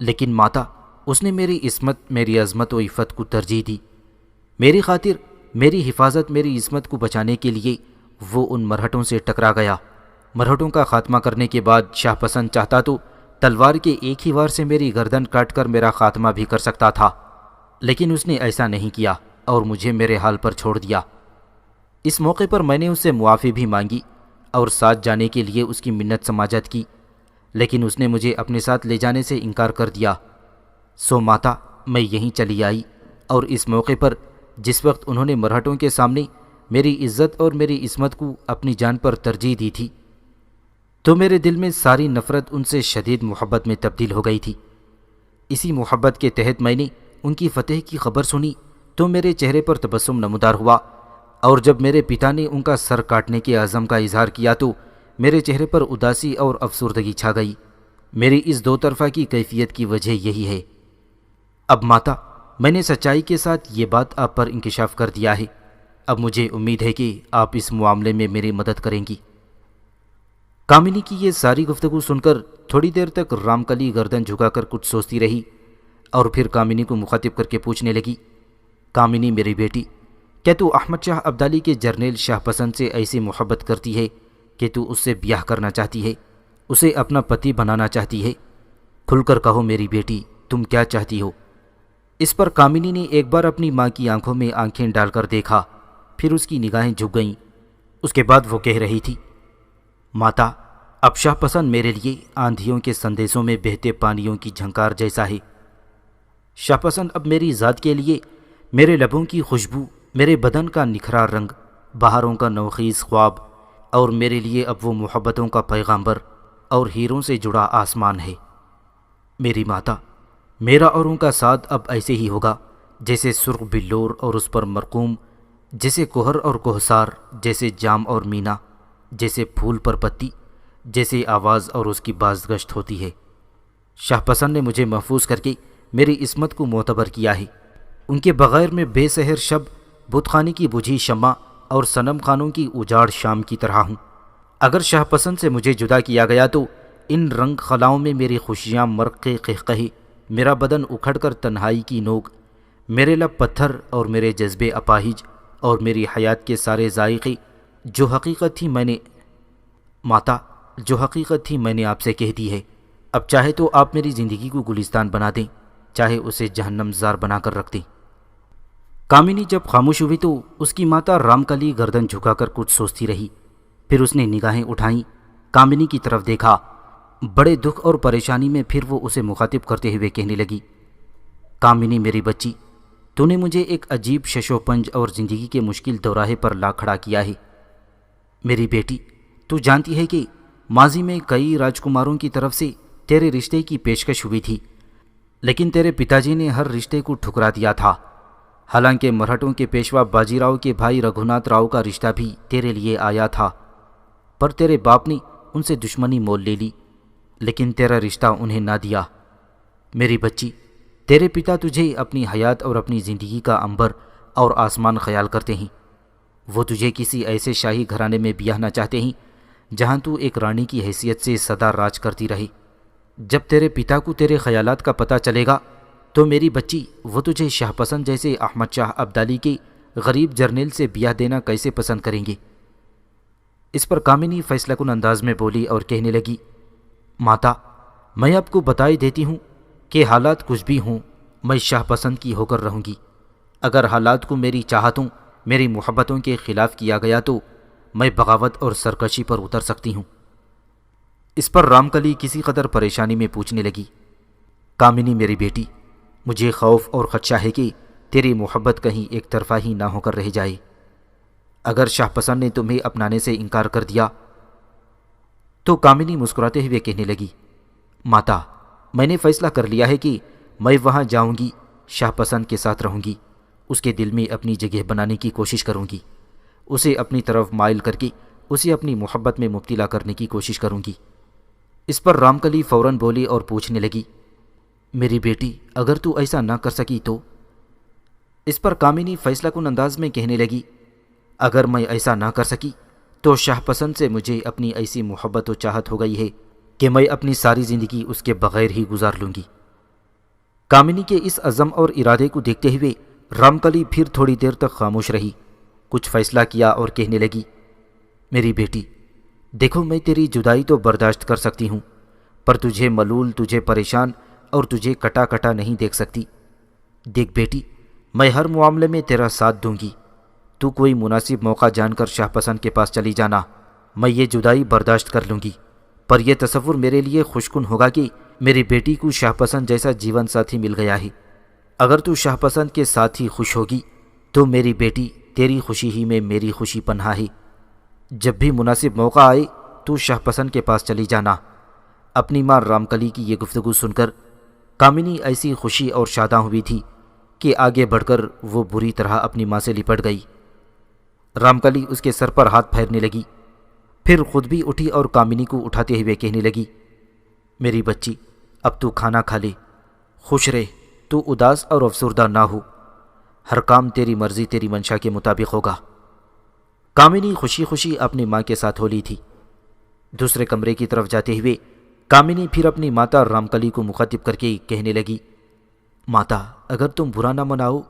لیکن ماتا، اس نے میری عصمت، میری عظمت و عفت کو ترجیح دی۔ میری خاطر، میری حفاظت، میری عصمت کو بچانے کے لیے وہ ان مرہٹوں سے ٹکرا گیا۔ مرہٹوں کا خاتمہ کرنے کے بعد شاہ پسند چاہتا تو تلوار کے ایک ہی وار سے میری گردن کاٹ کر میرا خاتمہ بھی کر سکتا تھا، لیکن اس نے ایسا نہیں کیا اور مجھے میرے حال پر چھوڑ دیا۔ اس موقع پر میں نے اس سے معافی بھی مانگی اور ساتھ جانے کے لیے اس کی منت سماجت کی، لیکن اس نے مجھے اپنے ساتھ لے جانے سے انکار کر دیا۔ سو ماتا، میں یہیں چلی آئی، اور اس موقع پر جس وقت انہوں نے مرہٹوں کے سامنے میری عزت اور میری عصمت کو اپنی جان پر ترجیح دی تھی تو میرے دل میں ساری نفرت ان سے شدید محبت میں تبدیل ہو گئی تھی۔ اسی محبت کے تحت میں نے ان کی فتح کی خبر سنی تو میرے چہرے پر تبسم نمودار ہوا، اور جب میرے پتا نے ان کا سر کاٹنے کے عزم کا اظہار کیا تو میرے چہرے پر اداسی اور افسردگی چھا گئی۔ میری اس 2 طرفہ کی کیفیت کی وجہ یہی ہے۔ اب ماتا، میں نے سچائی کے ساتھ یہ بات آپ پر انکشاف کر دیا ہے، اب مجھے امید ہے کہ آپ اس معاملے میں میری مدد کریں گی۔ کامنی کی یہ ساری گفتگو سن کر تھوڑی دیر تک رام کلی گردن جھکا کر کچھ سوچتی رہی، اور پھر کامنی کو مخاطب کر کے پوچھنے لگی، کامنی میری بیٹی، کیا تو احمد شاہ ابدالی کے جرنیل شاہ پسند سے ایسی محبت کرتی ہے کہ تو اس سے بیاہ کرنا چاہتی ہے، اسے اپنا پتی بنانا چاہتی ہے؟ کھل کر کہو میری بیٹی، تم کیا چاہتی ہو؟ اس پر کامنی نے ایک بار اپنی ماں کی آنکھوں میں آنکھیں ڈال کر دیکھا، پھر اس کی نگاہیں جھک گئیں۔ اس کے بعد وہ کہہ رہی تھی، ماتا، اب شاہ پسند میرے لیے آندھیوں کے سندیسوں میں بہتے پانیوں کی جھنکار جیسا ہے۔ شاہ پسند اب میری ذات کے لیے میرے لبوں کی خوشبو، میرے بدن کا نکھرا رنگ، بہاروں کا نوخیز خواب اور میرے لیے اب وہ محبتوں کا پیغامبر اور ہیروں سے جڑا آسمان ہے۔ میری ماتا، میرا اور ان کا ساتھ اب ایسے ہی ہوگا جیسے سرخ بلور اور اس پر مرقوم، جیسے کوہر اور کوہسار، جیسے جام اور مینا، جیسے پھول پر پتی، جیسے آواز اور اس کی بازگشت ہوتی ہے۔ شاہ پسند نے مجھے محفوظ کر کے میری عصمت کو معتبر کیا ہے۔ ان کے بغیر میں بے سحر شب، بت خانے کی بجھی شمع اور صنم خانوں کی اجاڑ شام کی طرح ہوں۔ اگر شاہ پسند سے مجھے جدا کیا گیا تو ان رنگ خلاؤں میں میری خوشیاں مرق قہقہے، میرا بدن اکھڑ کر تنہائی کی نوک، میرے لب پتھر اور میرے جذبے اپاہج اور میری حیات کے سارے ذائقے جو حقیقت تھی میں نے آپ سے کہہ دی ہے۔ اب چاہے تو آپ میری زندگی کو گلستان بنا دیں، چاہے اسے جہنم زار بنا کر رکھ دیں۔ کامنی جب خاموش ہوئی تو اس کی ماتا رام کلی گردن جھکا کر کچھ سوچتی رہی۔ پھر اس نے نگاہیں اٹھائیں، کامنی کی طرف دیکھا۔ بڑے دکھ اور پریشانی میں پھر وہ اسے مخاطب کرتے ہوئے کہنے لگی، کامنی میری بچی، تو نے مجھے ایک عجیب شش و پنج اور زندگی کے مشکل دوراہے پر لا کھڑا کیا ہے۔ میری بیٹی، تو جانتی ہے کہ ماضی میں کئی راجکماروں کی طرف سے تیرے رشتے کی پیشکش ہوئی تھی، لیکن تیرے پتا جی نے ہر رشتے کو ٹھکرا دیا تھا۔ حالانکہ مرہٹوں کے پیشوا باجی راؤ کے بھائی رگھوناتھ راؤ کا رشتہ بھی تیرے لیے آیا تھا، پر تیرے باپ نے ان سے دشمنی مول لے لی، لیکن تیرا رشتہ انہیں نہ دیا۔ میری بچی، تیرے پتا تجھے اپنی حیات اور اپنی زندگی کا عنبر اور آسمان خیال کرتے ہیں۔ وہ تجھے کسی ایسے شاہی گھرانے میں بیاہنا چاہتے ہیں جہاں تو ایک رانی کی حیثیت سے سدا راج کرتی رہے۔ جب تیرے پتا کو تیرے خیالات کا پتہ چلے گا تو میری بچی، وہ تجھے شاہ پسند جیسے احمد شاہ ابدالی کے غریب جرنیل سے بیاہ دینا کیسے پسند کریں گے؟ اس پر کامنی فیصلہ کن انداز میں بولی اور کہنے لگی، ماتا، میں آپ کو بتائی دیتی ہوں کہ حالات کچھ بھی ہوں، میں شاہ پسند کی ہو کر رہوں گی۔ اگر حالات کو میری چاہتوں، میری محبتوں کے خلاف کیا گیا تو میں بغاوت اور سرکشی پر اتر سکتی ہوں۔ اس پر رام کلی کسی قدر پریشانی میں پوچھنے لگی، کامنی میری بیٹی، مجھے خوف اور خدشہ ہے کہ تیری محبت کہیں ایک طرفہ ہی نہ ہو کر رہ جائے۔ اگر شاہ پسند نے تمہیں اپنانے سے انکار کر دیا تو کامنی مسکراتے ہوئے کہنے لگی، ماتا، میں نے فیصلہ کر لیا ہے کہ میں وہاں جاؤں گی، شاہ پسند کے ساتھ رہوں گی، اس کے دل میں اپنی جگہ بنانے کی کوشش کروں گی، اسے اپنی طرف مائل کر کے اسے اپنی محبت میں مبتلا کرنے کی کوشش کروں گی۔ اس پر رام کلی فوراً بولی اور پوچھنے لگی، میری بیٹی، اگر تو ایسا نہ کر سکی تو؟ اس پر کامنی فیصلہ کن انداز میں کہنے لگی، اگر میں ایسا نہ کر سکی تو شاہ پسند سے مجھے اپنی ایسی محبت و چاہت ہو گئی ہے کہ میں اپنی ساری زندگی اس کے بغیر ہی گزار لوں گی۔ کامنی کے اس عزم اور ارادے کو دیکھتے ہوئے رام کلی پھر تھوڑی دیر تک خاموش رہی، کچھ فیصلہ کیا اور کہنے لگی، میری بیٹی، دیکھو، میں تیری جدائی تو برداشت کر سکتی ہوں، پر تجھے ملول، تجھے پریشان اور تجھے کٹا کٹا نہیں دیکھ سکتی۔ دیکھ بیٹی، میں ہر معاملے میں تیرا ساتھ دوں گی، تو کوئی مناسب موقع جان کر شاہ پسند کے پاس چلی جانا، میں یہ جدائی برداشت کر لوں گی، پر یہ تصور میرے لیے خوشکن ہوگا کہ میری بیٹی کو شاہ پسند جیسا جیون ساتھی مل گیا ہے۔ اگر تو شاہ پسند کے ساتھ ہی خوش ہوگی تو میری بیٹی، تیری خوشی ہی میں میری خوشی پنہا ہے۔ جب بھی مناسب موقع آئے تو شاہ پسند کے پاس چلی جانا۔ اپنی ماں رام کلی کی یہ گفتگو سن کر کامنی ایسی خوشی اور شاداں ہوئی تھی کہ آگے بڑھ کر وہ بری طرح اپنی ماں سے لپٹ گئی۔ رام کلی اس کے سر پر ہاتھ پھیرنے لگی، پھر خود بھی اٹھی اور کامنی کو اٹھاتے ہوئے کہنے لگی، میری بچی، اب تو کھانا کھا لے، خوش رہ، تو اداس اور افسردہ نہ ہو، ہر کام تیری مرضی، تیری منشا کے مطابق ہوگا۔ کامنی خوشی خوشی اپنی ماں کے ساتھ ہو لی تھی۔ دوسرے کمرے کی طرف جاتے ہوئے کامنی پھر اپنی ماتا رام کلی کو مخاطب کر کے کہنے لگی، ماتا، اگر تم برا نہ مناؤ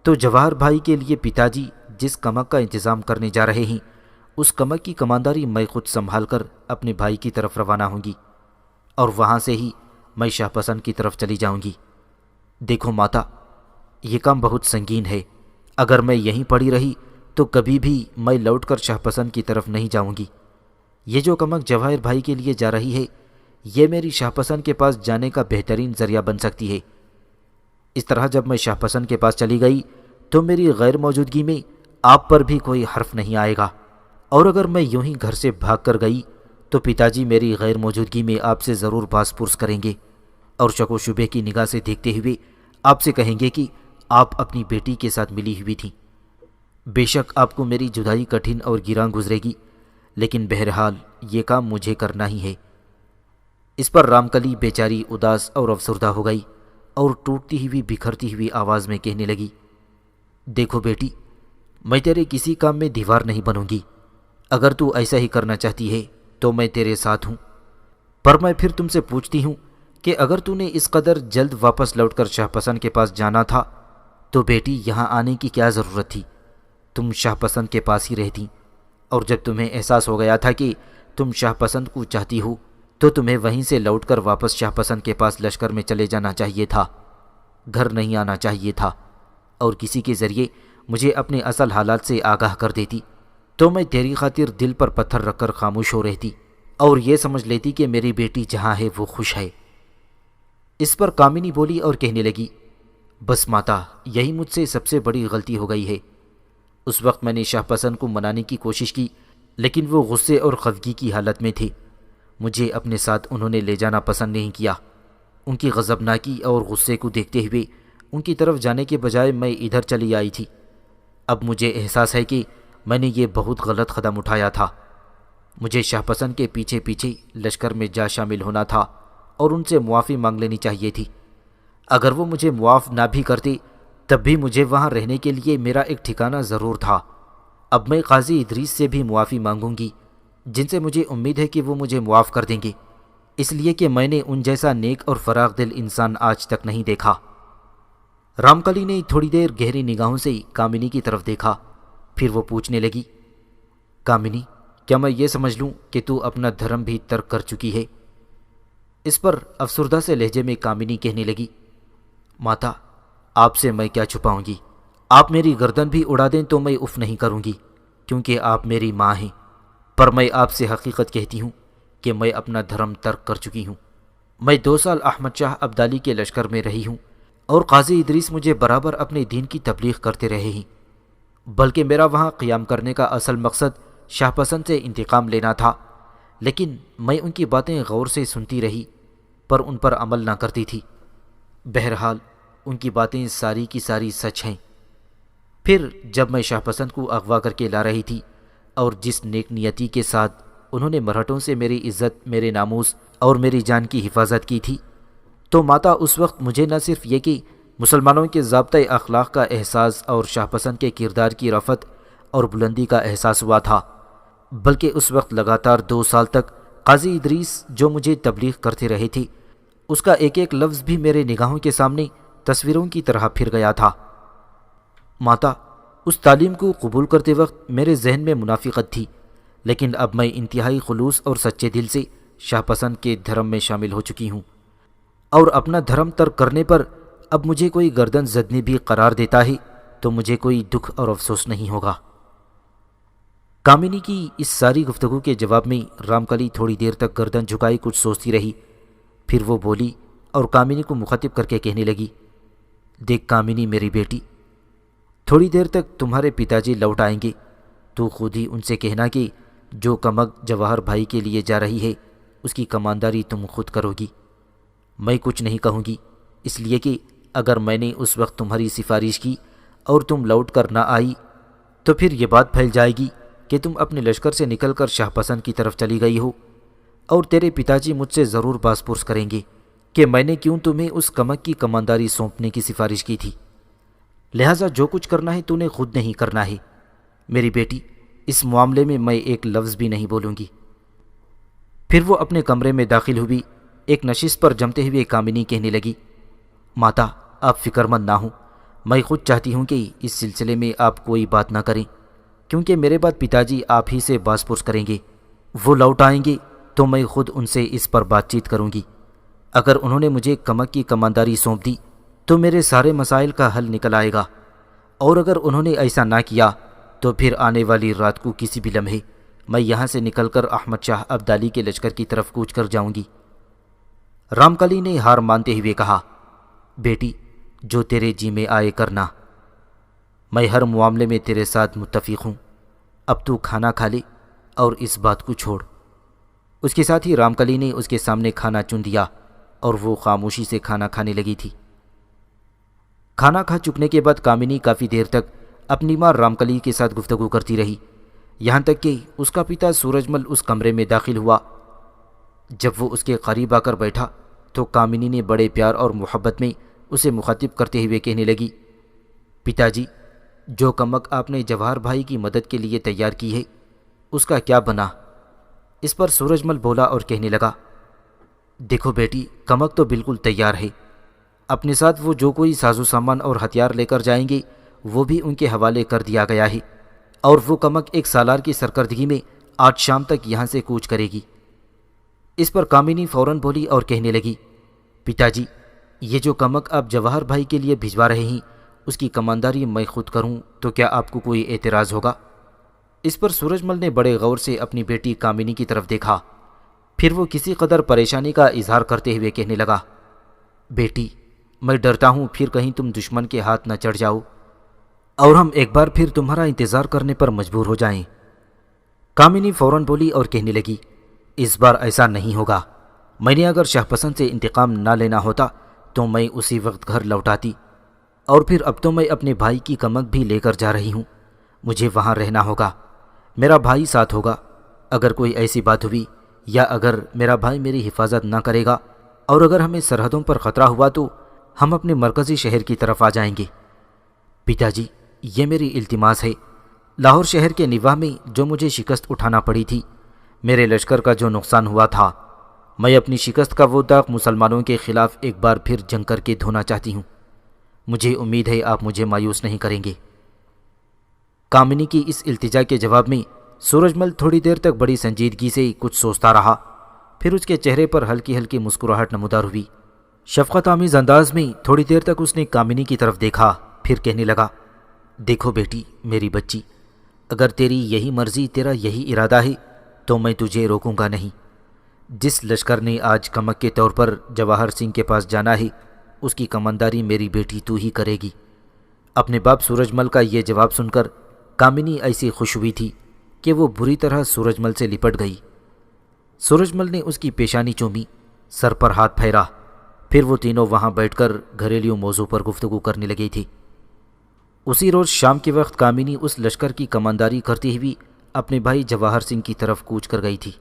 تو جواہر بھائی کے لیے پتا جی جس کمک کا انتظام کرنے جا رہے ہیں، اس کمک کی کمانداری میں خود سنبھال کر اپنے بھائی کی طرف روانہ ہوں گی، اور وہاں سے ہی میں شاہ پسند کی طرف چلی جاؤں گی۔ دیکھو ماتا، یہ کام بہت سنگین ہے، اگر میں یہیں پڑی رہی تو کبھی بھی میں لوٹ کر شاہ پسند کی طرف نہیں جاؤں گی۔ یہ جو کمک جواہر بھائی کے لیے جا رہی ہے، یہ میری شاہ پسند کے پاس جانے کا بہترین ذریعہ بن سکتی ہے۔ اس طرح جب میں شاہ پسند کے پاس چلی گئی تو میری غیر موجودگی میں آپ پر بھی کوئی حرف نہیں آئے گا، اور اگر میں یوں ہی گھر سے بھاگ کر گئی تو پتا جی میری غیر موجودگی میں آپ سے ضرور باس پرس کریں گے اور شک و شبے کی نگاہ سے دیکھتے ہوئے آپ سے کہیں گے کہ آپ اپنی بیٹی کے ساتھ ملی ہوئی تھیں۔ بے شک آپ کو میری جدائی کٹھن اور گراں گزرے گی، لیکن بہرحال یہ کام مجھے کرنا ہی ہے۔ اس پر رام کلی بیچاری اداس اور افسردہ ہو گئی اور ٹوٹتی ہوئی بکھرتی ہوئی آواز میں کہنے لگی، دیکھو بیٹی، میں تیرے کسی کام میں دیوار نہیں بنوں گی۔ اگر تو ایسا ہی کرنا چاہتی ہے تو میں تیرے ساتھ ہوں، پر میں پھر تم سے پوچھتی ہوں کہ اگر تو نے اس قدر جلد واپس لوٹ کر شاہ پسند کے پاس جانا تھا تو بیٹی یہاں آنے کی کیا ضرورت تھی؟ تم شاہ پسند کے پاس ہی رہتی، اور جب تمہیں احساس ہو گیا تھا کہ تم شاہ پسند کو چاہتی ہو تو تمہیں وہیں سے لوٹ کر واپس شاہ پسند کے پاس لشکر میں چلے جانا چاہیے تھا، گھر نہیں آنا چاہیے تھا، اور کسی کے ذریعے مجھے اپنے اصل حالات سے آگاہ کر دیتی تو میں تیری خاطر دل پر پتھر رکھ کر خاموش ہو رہتی اور یہ سمجھ لیتی کہ میری بیٹی جہاں ہے وہ خوش ہے۔ اس پر کامنی بولی اور کہنے لگی، بس ماتا، یہی مجھ سے سب سے بڑی غلطی ہو گئی ہے۔ اس وقت میں نے شاہ پسند کو منانے کی کوشش کی، لیکن وہ غصے اور خفگی کی حالت میں تھے۔ مجھے اپنے ساتھ انہوں نے لے جانا پسند نہیں کیا۔ ان کی غضبناکی اور غصے کو دیکھتے ہوئے ان کی طرف جانے کے بجائے میں ادھر چلی آئی تھی۔ اب مجھے احساس ہے کہ میں نے یہ بہت غلط قدم اٹھایا تھا۔ مجھے شاہ پسند کے پیچھے پیچھے لشکر میں جا شامل ہونا تھا اور ان سے معافی مانگ لینی چاہیے تھی۔ اگر وہ مجھے معاف نہ بھی کرتے تب بھی مجھے وہاں رہنے کے لیے میرا ایک ٹھکانہ ضرور تھا۔ اب میں قاضی ادریس سے بھی معافی مانگوں گی، جن سے مجھے امید ہے کہ وہ مجھے معاف کر دیں گے، اس لیے کہ میں نے ان جیسا نیک اور فراغ دل انسان آج تک نہیں دیکھا۔ رام کلی نے تھوڑی دیر گہری نگاہوں سے کامنی کی طرف دیکھا، پھر وہ پوچھنے لگی، کامنی، کیا میں یہ سمجھ لوں کہ تو اپنا دھرم بھی ترک کر چکی ہے؟ اس پر افسردہ سے لہجے میں کامنی کہنے لگی، ماتا، آپ سے میں کیا چھپاؤں گی؟ آپ میری گردن بھی اڑا دیں تو میں اف نہیں کروں گی، کیونکہ آپ میری ماں ہیں، پر میں آپ سے حقیقت کہتی ہوں کہ میں اپنا دھرم ترک کر چکی ہوں۔ میں 2 سال احمد شاہ ابدالی کے لشکر میں رہی ہوں اور قاضی ادریس مجھے برابر اپنے دین کی تبلیغ کرتے رہے ہیں، بلکہ میرا وہاں قیام کرنے کا اصل مقصد شاہ پسند سے انتقام لینا تھا، لیکن میں ان کی باتیں غور سے سنتی رہی پر ان پر عمل نہ کرتی تھی۔ بہرحال ان کی باتیں ساری کی ساری سچ ہیں۔ پھر جب میں شاہ پسند کو اغوا کر کے لا رہی تھی اور جس نیک نیتی کے ساتھ انہوں نے مرہٹوں سے میری عزت، میرے ناموس اور میری جان کی حفاظت کی تھی، تو ماتا اس وقت مجھے نہ صرف یہ کہ مسلمانوں کے ضابطۂ اخلاق کا احساس اور شاہ پسند کے کردار کی رفعت اور بلندی کا احساس ہوا تھا، بلکہ اس وقت لگاتار 2 سال تک قاضی ادریس جو مجھے تبلیغ کرتے رہے تھے، اس کا ایک ایک لفظ بھی میرے نگاہوں کے سامنے تصویروں کی طرح پھر گیا تھا۔ ماتا، اس تعلیم کو قبول کرتے وقت میرے ذہن میں منافقت تھی، لیکن اب میں انتہائی خلوص اور سچے دل سے شاہ پسند کے دھرم میں شامل ہو چکی ہوں، اور اپنا دھرم ترک کرنے پر اب مجھے کوئی گردن زدنی بھی قرار دیتا ہے تو مجھے کوئی دکھ اور افسوس نہیں ہوگا۔ کامنی کی اس ساری گفتگو کے جواب میں رام کلی تھوڑی دیر تک گردن جھکائی کچھ سوچتی رہی، پھر وہ بولی اور کامنی کو مخاطب کر کے کہنے لگی، دیکھ کامنی میری بیٹی، تھوڑی دیر تک تمہارے پتا جی لوٹ آئیں گے، تو خود ہی ان سے کہنا کہ جو کمک جواہر بھائی کے لیے جا رہی ہے اس کی کمانداری تم خود کرو گی۔ میں کچھ نہیں کہوں گی، اس لیے کہ اگر میں نے اس وقت تمہاری سفارش کی اور تم لوٹ کر نہ آئی تو پھر یہ بات پھیل جائے گی کہ تم اپنے لشکر سے نکل کر شاہ پسند کی طرف چلی گئی ہو، اور تیرے پتا جی مجھ سے ضرور باس پرس کریں گے کہ میں نے کیوں تمہیں اس کمک کی کمانداری سونپنے کی سفارش کی تھی۔ لہٰذا جو کچھ کرنا ہے تو نے خود نہیں کرنا ہے میری بیٹی، اس معاملے میں ایک لفظ بھی نہیں بولوں گی۔ پھر وہ اپنے کمرے میں داخل ہوئی۔ ایک نشست پر جمتے ہوئے کامنی کہنے لگی، ماتا، آپ فکر مند نہ ہوں، میں خود چاہتی ہوں کہ اس سلسلے میں آپ کوئی بات نہ کریں، کیونکہ میرے بعد پتا جی آپ ہی سے باس پرس کریں گے۔ وہ لوٹ آئیں گے تو میں خود ان سے اس پر بات چیت کروں گی۔ اگر انہوں نے مجھے کمک کی کمانداری سونپ دی تو میرے سارے مسائل کا حل نکل آئے گا، اور اگر انہوں نے ایسا نہ کیا تو پھر آنے والی رات کو کسی بھی لمحے میں یہاں سے نکل کر احمد شاہ ابدالی کے لشکر کی طرف کوچ کر جاؤں گی۔ رام کلی نے ہار مانتے ہوئے کہا، بیٹی، جو تیرے جی میں آئے کرنا، میں ہر معاملے میں تیرے ساتھ متفق ہوں۔ اب تو کھانا کھا لے اور اس بات کو چھوڑ۔ اس کے ساتھ ہی رامکلی نے اس کے سامنے کھانا چن دیا اور وہ خاموشی سے کھانا کھانے لگی تھی۔ کھانا کھا چکنے کے بعد کامنی کافی دیر تک اپنی ماں رامکلی کے ساتھ گفتگو کرتی رہی، یہاں تک کہ اس کا پتا سورج مل اس کمرے میں داخل ہوا۔ جب وہ اس کے قریب آ کر بیٹھا تو کامنی نے بڑے پیار اور محبت میں اسے مخاطب کرتے ہوئے کہنے لگی، پتا جی، جو کمک آپ نے جواہر بھائی کی مدد کے لیے تیار کی ہے اس کا کیا بنا؟ اس پر سورج مل بولا اور کہنے لگا، دیکھو بیٹی، کمک تو بالکل تیار ہے۔ اپنے ساتھ وہ جو کوئی ساز و سامان اور ہتھیار لے کر جائیں گے وہ بھی ان کے حوالے کر دیا گیا ہے، اور وہ کمک 1 سالار کی سرکردگی میں آج شام تک یہاں سے کوچ کرے گی۔ اس پر کامنی فوراً بولی اور کہنے لگی، پتا جی، یہ جو کمک آپ جواہر بھائی کے لیے بھجوا رہے ہیں اس کی کمانداری میں خود کروں تو کیا آپ کو کوئی اعتراض ہوگا؟ اس پر سورج مل نے بڑے غور سے اپنی بیٹی کامنی کی طرف دیکھا، پھر وہ کسی قدر پریشانی کا اظہار کرتے ہوئے کہنے لگا، بیٹی، میں ڈرتا ہوں پھر کہیں تم دشمن کے ہاتھ نہ چڑھ جاؤ اور ہم ایک بار پھر تمہارا انتظار کرنے پر مجبور ہو جائیں۔ کامنی فوراً بولی اور کہنے لگی، اس بار ایسا نہیں ہوگا۔ میں نے اگر شاہ پسند سے انتقام نہ لینا ہوتا تو میں اسی وقت گھر لوٹاتی، اور پھر اب تو میں اپنے بھائی کی کمک بھی لے کر جا رہی ہوں، مجھے وہاں رہنا ہوگا، میرا بھائی ساتھ ہوگا۔ اگر کوئی ایسی بات ہوئی یا اگر میرا بھائی میری حفاظت نہ کرے گا اور اگر ہمیں سرحدوں پر خطرہ ہوا تو ہم اپنے مرکزی شہر کی طرف آ جائیں گے۔ پتا جی، یہ میری التماس ہے، لاہور شہر کے نواح میں جو مجھے شکست اٹھانا پڑی تھی، میرے لشکر کا جو نقصان ہوا تھا، میں اپنی شکست کا وہ داغ مسلمانوں کے خلاف ایک بار پھر جنگ کر کے دھونا چاہتی ہوں۔ مجھے امید ہے آپ مجھے مایوس نہیں کریں گے۔ کامنی کی اس التجا کے جواب میں سورج مل تھوڑی دیر تک بڑی سنجیدگی سے کچھ سوچتا رہا، پھر اس کے چہرے پر ہلکی ہلکی مسکراہٹ نمودار ہوئی۔ شفقت آمیز انداز میں تھوڑی دیر تک اس نے کامنی کی طرف دیکھا، پھر کہنے لگا، دیکھو بیٹی، میری بچی، اگر تیری یہی مرضی، تیرا یہی ارادہ ہے تو میں تجھے روکوں گا نہیں۔ جس لشکر نے آج کمک کے طور پر جواہر سنگھ کے پاس جانا ہے اس کی کمانداری میری بیٹی تو ہی کرے گی۔ اپنے باپ سورج مل کا یہ جواب سن کر کامنی ایسی خوش ہوئی تھی کہ وہ بری طرح سورج مل سے لپٹ گئی۔ سورج مل نے اس کی پیشانی چومی، سر پر ہاتھ پھیرا، پھر وہ تینوں وہاں بیٹھ کر گھریلو موضوع پر گفتگو کرنے لگی تھی۔ اسی روز شام کے وقت کامنی اس لشکر کی کمانداری کرتی ہوئی اپنے بھائی جواہر سنگھ کی طرف کوچ کر گئی تھی۔